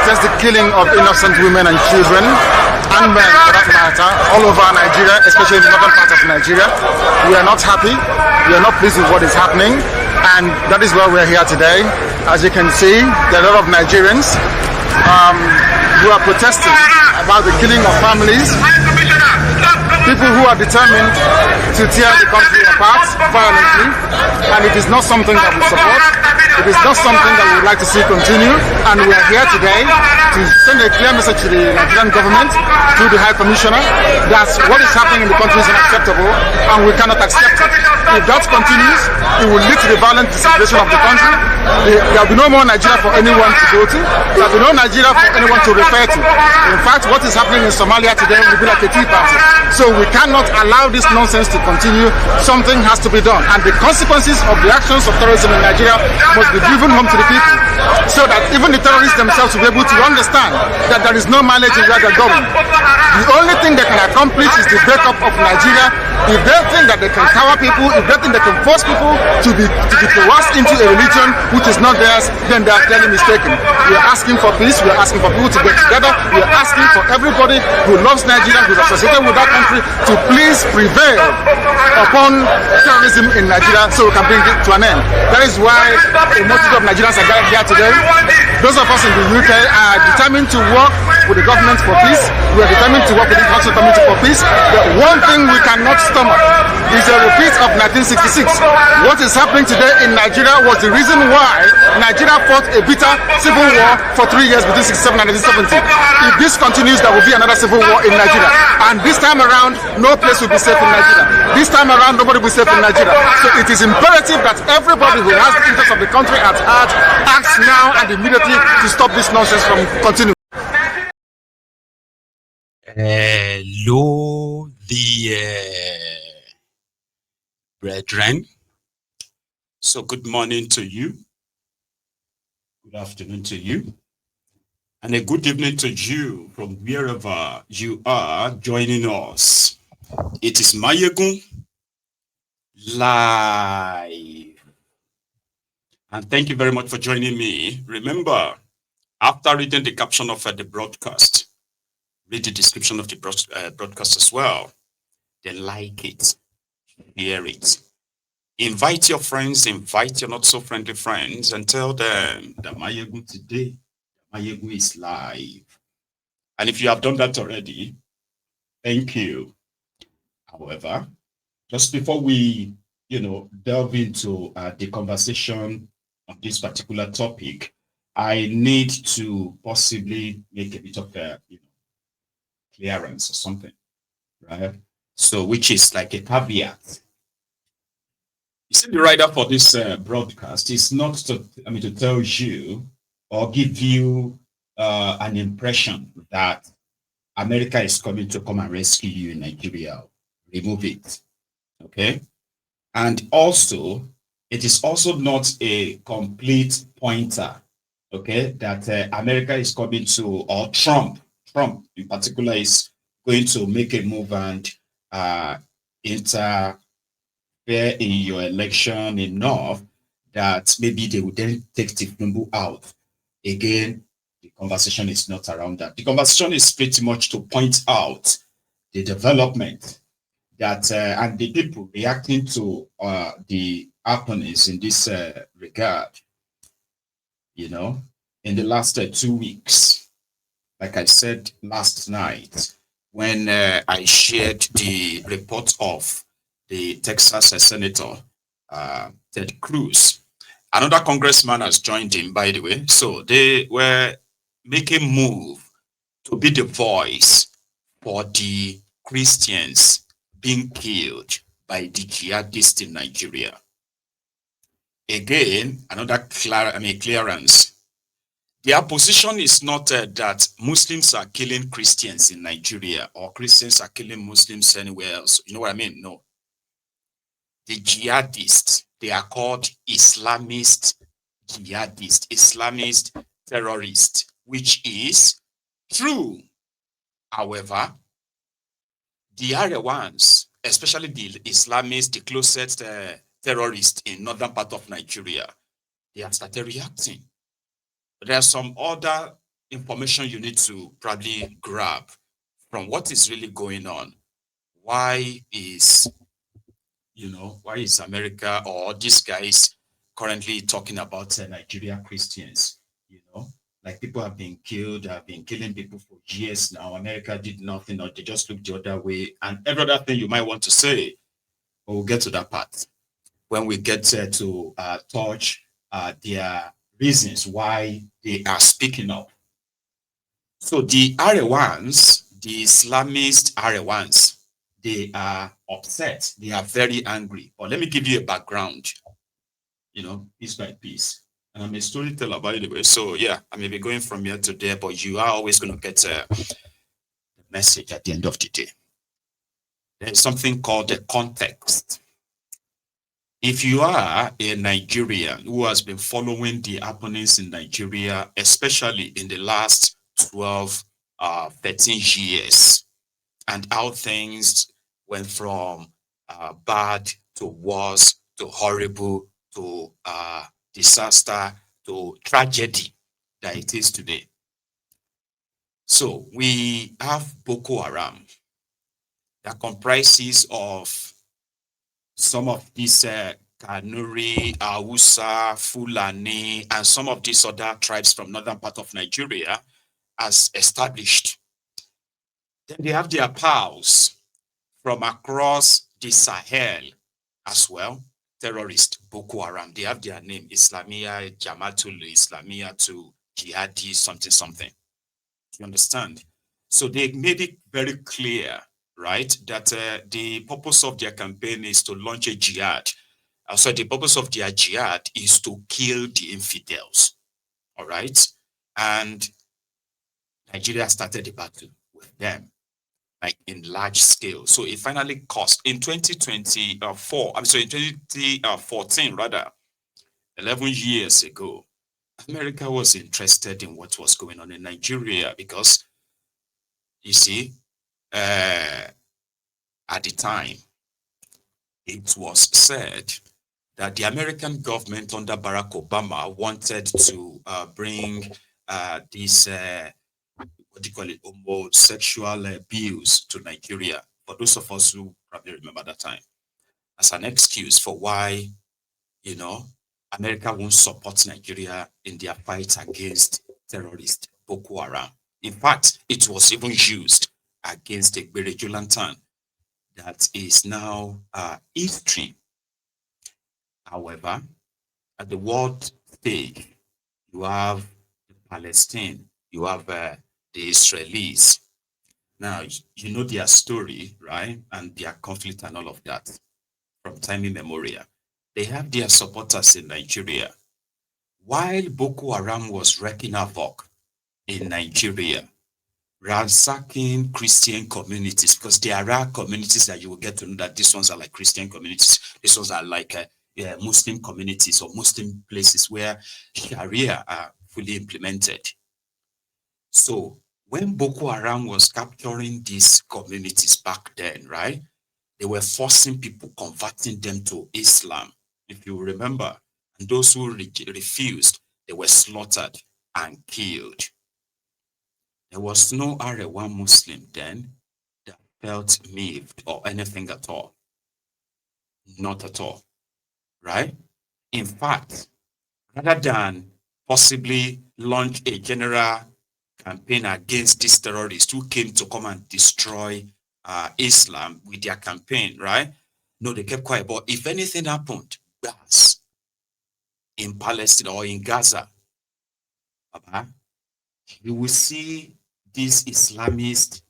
protest the killing of innocent women and children, and men for that matter, all over Nigeria, especially in the northern part of Nigeria. We are not happy. We are not pleased with what is happening, and that is why we are here today. As you can see, there are a lot of Nigerians who are protesting about the killing of families, people who are determined to tear the country apart violently, and it is not something that we support. It is not something that we would like to see continue, and we are here today to send a clear message to the Nigerian government, to the High Commissioner, that what is happening in the country is unacceptable, and we cannot accept it. If that continues, it will lead to the violent disintegration of the country. There will be no more Nigeria for anyone to go to. There will be no Nigeria for anyone to refer to. In fact, what is happening in Somalia today will be like a tea party. So we cannot allow this nonsense to continue. Something has to be done. And the consequences of the actions of terrorism in Nigeria must be driven home to the people, so that even the terrorists themselves will be able to understand that there is no mileage in where they're going. The only thing they can accomplish is the breakup of Nigeria. If they think that they can cower people, if they think they can force people to be coerced into a religion which is not theirs, then they are clearly mistaken. We are asking for peace. We are asking for people to get together. We are asking for everybody who loves Nigeria, who is associated with that country, to please prevail upon terrorism in Nigeria so we can bring it to an end. That is why a multitude of Nigerians are gathered here today. Those of us in the UK are determined to work with the government for peace. We are determined to work with the international community for peace. The one thing we cannot stomach is a repeat of 1966. What is happening today in Nigeria was the reason why Nigeria fought a bitter civil war for 3 years between 1967 and 1970. If this continues, there will be another civil war in Nigeria. And this time around, no place will be safe in Nigeria. This time around, nobody will be safe in Nigeria. So it is imperative that everybody who has the interest of the country at heart acts now and immediately to stop this nonsense from continuing. Hello, the brethren. So good morning to you, good afternoon to you, and a good evening to you from wherever you are joining us. It is Maiyegun live, and thank you very much for joining me. Remember, after reading the caption of the broadcast, read the description of the broadcast as well. Then like it, share it. Invite your friends, invite your not so friendly friends, and tell them that Maiyegun today, Maiyegun is live. And if you have done that already, thank you. However, just before we, delve into the conversation on this particular topic, I need to possibly make a bit of clearance or something, right? So, which is like a caveat. You see, the writer for this broadcast is not to tell you or give you an impression that America is coming to come and rescue you in Nigeria. Remove it, okay? And also, it is also not a complete pointer, okay, that America is coming to, or Trump in particular is going to make a move and interfere in your election enough that maybe they will then take Tinubu out. Again, the conversation is not around that. The conversation is pretty much to point out the development that and the people reacting to the happenings in this regard, in the last 2 weeks. Like I said last night, when I shared the report of the Texas Senator, Ted Cruz. Another congressman has joined him, by the way. So they were making move to be the voice for the Christians being killed by the jihadists in Nigeria. Again, another clearance. Their position is not that Muslims are killing Christians in Nigeria or Christians are killing Muslims anywhere else. You know what I mean? No. The jihadists, they are called Islamist jihadists, Islamist terrorists, which is true. However, the Arewans, especially the Islamists, the closest terrorists in northern part of Nigeria, they have started reacting. There are some other, information you need to probably grab from what is really going on. Why is, why is America or these guys currently talking about Nigeria Christians? Like people have been killed, have been killing people for years now. America did nothing, or they just looked the other way, and every other thing you might want to say. But we'll get to that part when we get to touch their reasons why they are speaking up. So the Arewans, the Islamist Arewans, they are upset. They are very angry. But let me give you a background, piece by piece. And I'm a storyteller, by the way. So yeah, I may be going from here to there, but you are always going to get the message at the end of the day. There's something called the context. If you are a Nigerian who has been following the happenings in Nigeria, especially in the last 12, 13 years, and how things went from bad to worse to horrible to disaster to tragedy that it is today. So we have Boko Haram that comprises of some of these Kanuri, Hausa, Fulani, and some of these other tribes from northern part of Nigeria as established. Then they have their pals from across the Sahel as well, terrorist Boko Haram. They have their name, Islamia, Jamaatul Islamia to Jihadi, something. You understand? So they made it very clear, right, that the purpose of their campaign is to launch a jihad. So the purpose of their jihad is to kill the infidels, all right? And Nigeria started the battle with them, like in large scale. So it finally cost in 2024, I'm sorry, in 2014, rather, 11 years ago, America was interested in what was going on in Nigeria because, you see, at the time, it was said that the American government under Barack Obama wanted to bring this, what do you call it, homosexual bills to Nigeria. For those of us who probably remember that time, as an excuse for why, America won't support Nigeria in their fight against terrorist Boko Haram. In fact, it was even used against the Lantan that is now history. However, at the world stage, you have Palestine, you have the Israelis. Now, you know their story, right? And their conflict and all of that from time immemorial. They have their supporters in Nigeria. While Boko Haram was wreaking havoc in Nigeria, ransacking Christian communities, because there are communities that you will get to know that these ones are like Christian communities, these ones are like Muslim communities or Muslim places where Sharia are fully implemented. So when Boko Haram was capturing these communities back then, right, they were forcing people, converting them to Islam, if you remember. And those who refused, they were slaughtered and killed. There was no Arewa Muslim then that felt miffed or anything at all. Not at all, right? In fact, rather than possibly launch a general campaign against these terrorists who came to come and destroy Islam with their campaign, right? No, they kept quiet. But if anything happened, in Palestine or in Gaza, you will see these Islamist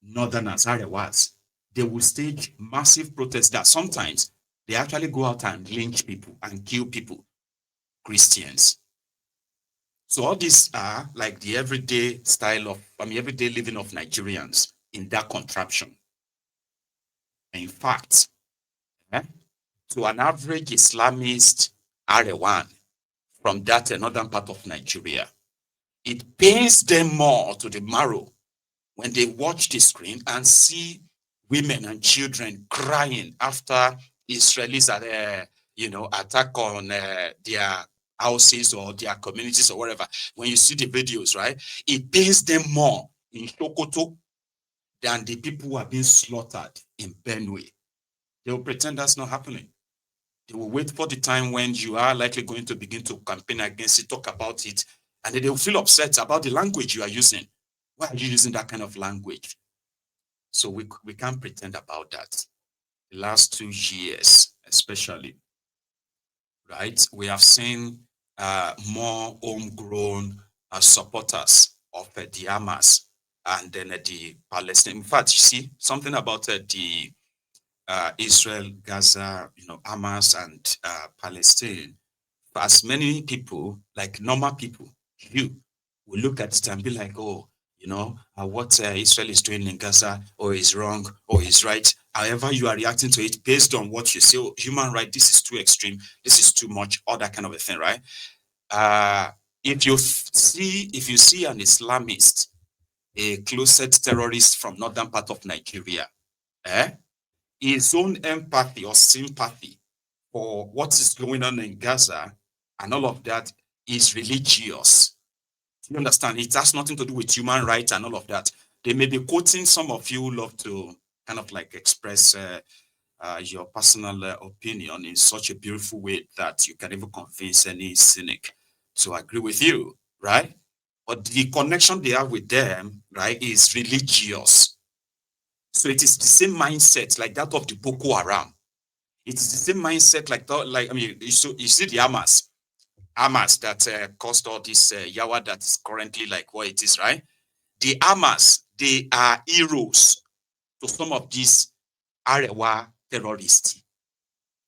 northerners, Arewas, they will stage massive protests that sometimes they actually go out and lynch people and kill people, Christians. So all these are like the everyday style of, everyday living of Nigerians in that contraption. In fact, to an average Islamist Arewan from that northern part of Nigeria, it pains them more to the marrow when they watch the screen and see women and children crying after Israelis are, attack on their houses or their communities or whatever, when you see the videos, right, it pains them more in Sokoto than the people who are being slaughtered in Benue. They will pretend that's not happening. They will wait for the time when you are likely going to begin to campaign against it, talk about it, and then they will feel upset about the language you are using. Why are you using that kind of language? So we can't pretend about that. The last 2 years, especially, right? We have seen more homegrown supporters of the Hamas and then the Palestine. In fact, you see something about the Israel, Gaza, Hamas and Palestine. As many people, like normal people, you will look at it and be like, oh, what Israel is doing in Gaza, or is wrong, or is right. However, you are reacting to it based on what you say. Oh, human right, this is too extreme, this is too much, all that kind of a thing, right? If you see an Islamist, a closet terrorist from northern part of Nigeria, his own empathy or sympathy for what is going on in Gaza and all of that is religious. You understand? It has nothing to do with human rights and all of that. They may be quoting, some of you love to kind of like express your personal opinion in such a beautiful way that you can even convince any cynic to agree with you, right? But the connection they have with them, right, is religious. So it is the same mindset like that of the Boko Haram. It is the same mindset like that, like, I mean, you see the Hamas that caused all this yawa that is currently like what it is, right? The Hamas, they are heroes to some of these Arewa terrorists.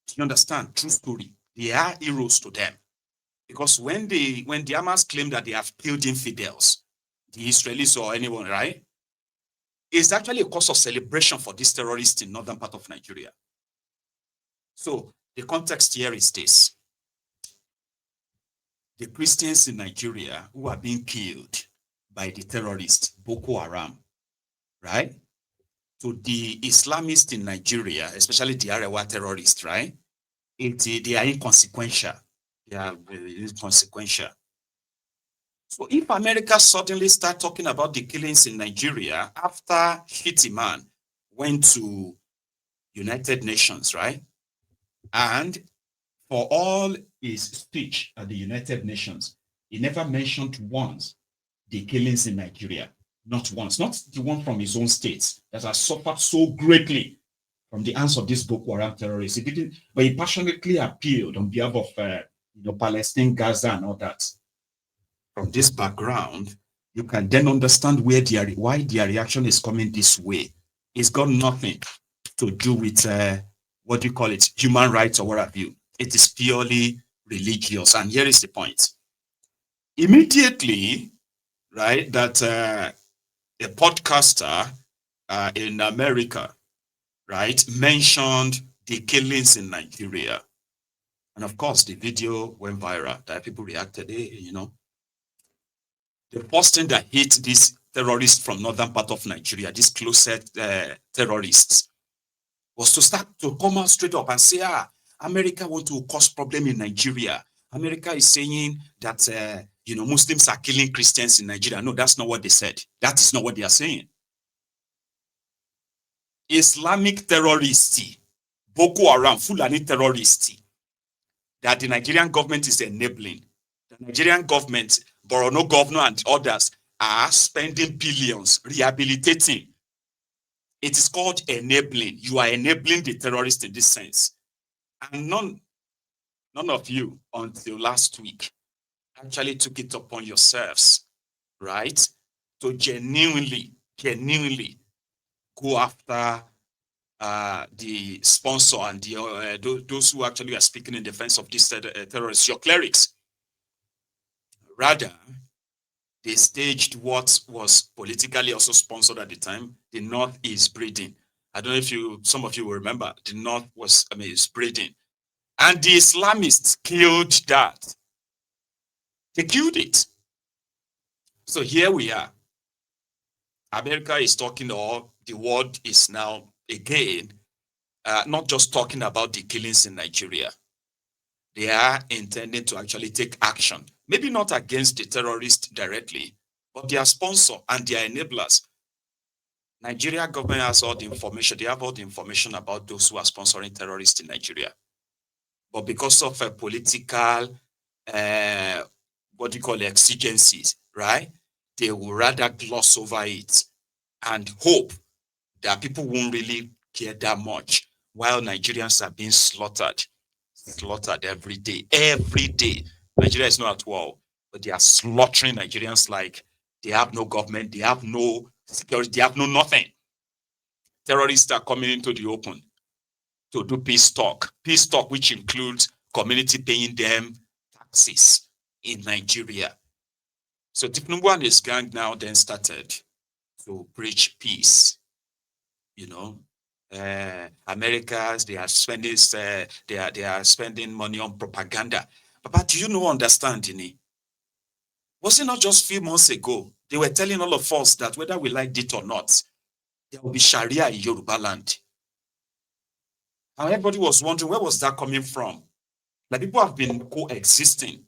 Do you understand? True story. They are heroes to them. Because when the Hamas claim that they have killed infidels, the Israelis or anyone, right? It's actually a cause of celebration for these terrorists in northern part of Nigeria. So the context here is this. The Christians in Nigeria who are being killed by the terrorists, Boko Haram, right? So the Islamists in Nigeria, especially the Arewa terrorists, right? They are inconsequential. They are inconsequential. So if America suddenly start talking about the killings in Nigeria after Hitman went to United Nations, right? And for all his speech at the United Nations, he never mentioned once the killings in Nigeria. Not once, not the one from his own states that has suffered so greatly from the hands of these Boko Haram terrorists. He didn't, but he passionately appealed on behalf of Palestine, Gaza, and all that. From this background, you can then understand why their reaction is coming this way. It's got nothing to do with what do you call it, human rights or what have you. It is purely religious. And here is the point. Immediately, right, that a podcaster in America, right, mentioned the killings in Nigeria. And of course, the video went viral. That people reacted, hey, the first thing that hit these terrorists from northern part of Nigeria, these closet terrorists, was to start to come out straight up and say, America want to cause problem in Nigeria. America is saying that, Muslims are killing Christians in Nigeria. No, that's not what they said. That is not what they are saying. Islamic terrorists, Boko Haram, Fulani terrorists, that the Nigerian government is enabling. The Nigerian government, Borno governor and others are spending billions rehabilitating. It is called enabling. You are enabling the terrorists in this sense. And none of you until last week actually took it upon yourselves, right, to genuinely go after the sponsor and those who actually are speaking in defense of these terrorists, your clerics. Rather, they staged what was politically also sponsored at the time, the North is breeding. I don't know if some of you will remember, the North is breeding. And the Islamists killed that. They killed it. So here we are. America is talking, or the world is now again not just talking about the killings in Nigeria. they are intending to actually take action. Maybe not against the terrorists directly, but their sponsor and their enablers. Nigeria government has all the information. They have all the information about those who are sponsoring terrorists in Nigeria. But because of a political, what do you call it, exigencies, right? They will rather gloss over it and hope that people won't really care that much while Nigerians are being slaughtered every day. Every day. Nigeria is not at war, but they are slaughtering Nigerians like they have no government, they have no security, they have no nothing. Terrorists are coming into the open to do peace talk, which includes community paying them taxes in Nigeria. So Tinubu and his gang now then started to preach peace. You know, Americans, they are spending they are spending money on propaganda. But do you know, understand, Dini? Was it not just a few months ago they were telling all of us that whether we liked it or not, there will be Sharia in Yoruba land? And everybody was wondering, where was that coming from? Like, people have been coexisting.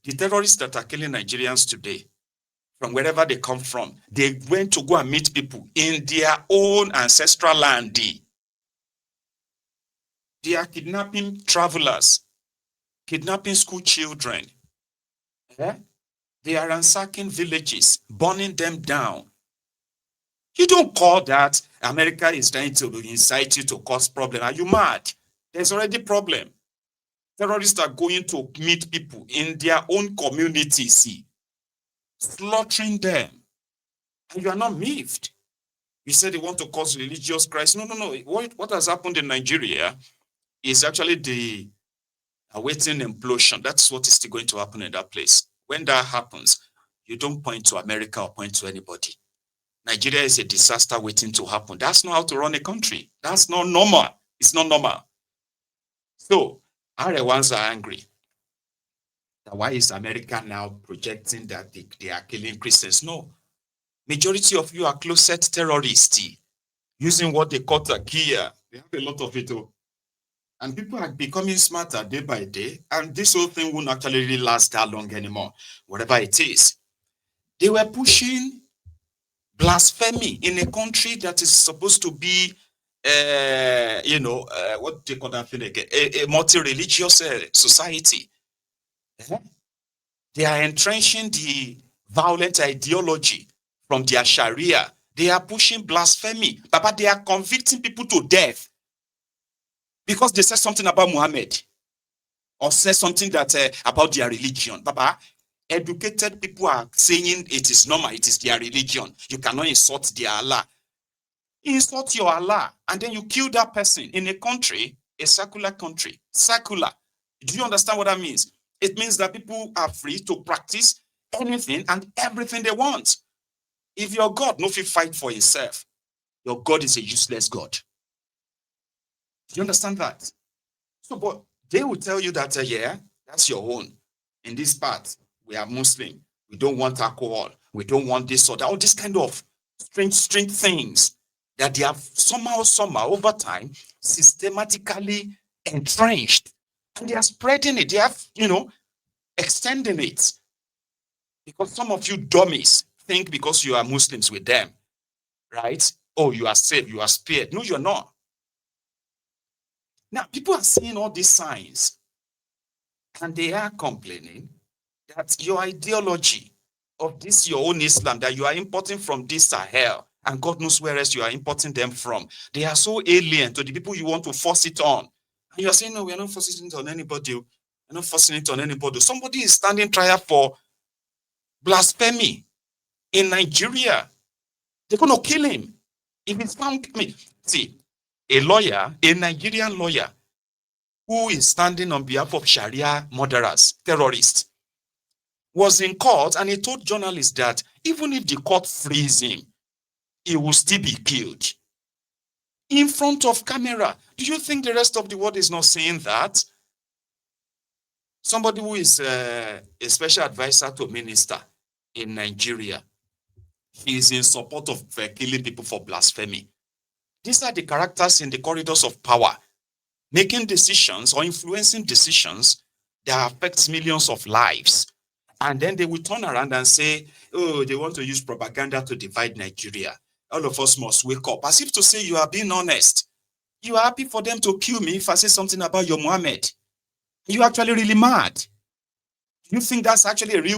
The terrorists that are killing Nigerians today, from wherever they come from, they went to go and meet people in their own ancestral land. They are kidnapping travelers, kidnapping school children. They are ransacking villages, burning them down. You don't call that America is trying to incite you to cause problem. Are you mad? There's already problem. Terrorists are going to meet people in their own communities, slaughtering them. And you are not miffed. You said they want to cause religious crisis. No. What has happened in Nigeria is actually the awaiting implosion. That's what is still going to happen in that place. When that happens, you don't point to America or point to anybody. Nigeria is a disaster waiting to happen. That's not how to run a country. That's not normal. It's not normal. So, Arewans are angry. Why is America now projecting that they are killing Christians? No. Majority of you are closet terrorists using what they call takia. They have a lot of it. And people are becoming smarter day by day. And this whole thing won't actually really last that long anymore, whatever it is. They were pushing blasphemy in a country that is supposed to be, what do you call that thing again? A multi-religious society. They are entrenching the violent ideology from their Sharia. They are pushing blasphemy. But they are convicting people to death because they said something about Muhammad or said something that about their religion. Baba, educated people are saying it is normal, it is their religion. You cannot insult their Allah. Insult your Allah, and then you kill that person in a country, a secular country. Secular. Do you understand what that means? It means that people are free to practice anything and everything they want. If your God no fit fight for himself, your God is a useless God. Do you understand that? So, but they will tell you that, yeah, that's your own. In this part, we are Muslim. We don't want alcohol. We don't want this or that. All these kind of strange things that they have somehow over time systematically entrenched. And they are spreading it. They have, extending it. Because some of you dummies think because you are Muslims with them, right? Oh, you are saved, you are spared. No, you're not. Now, people are seeing all these signs and they are complaining that your ideology of this, your own Islam, that you are importing from this Sahel, and God knows where else you are importing them from. They are so alien to the people you want to force it on. And you are saying, no, we are not forcing it on anybody. We're not forcing it on anybody. Somebody is standing trial for blasphemy in Nigeria. They're going to kill him. If it's found, see, a Nigerian lawyer, who is standing on behalf of Sharia murderers, terrorists, was in court and he told journalists that even if the court frees him, he will still be killed. In front of camera. Do you think the rest of the world is not saying that? Somebody who is a special advisor to minister in Nigeria, he is in support of killing people for blasphemy. These are the characters in the corridors of power. making decisions or influencing decisions that affects millions of lives. And then they will turn around and say, oh, they want to use propaganda to divide Nigeria. All of us must wake up. As if to say you are being honest. You are happy for them to kill me if I say something about your Muhammad. You actually really mad. You think that's actually a real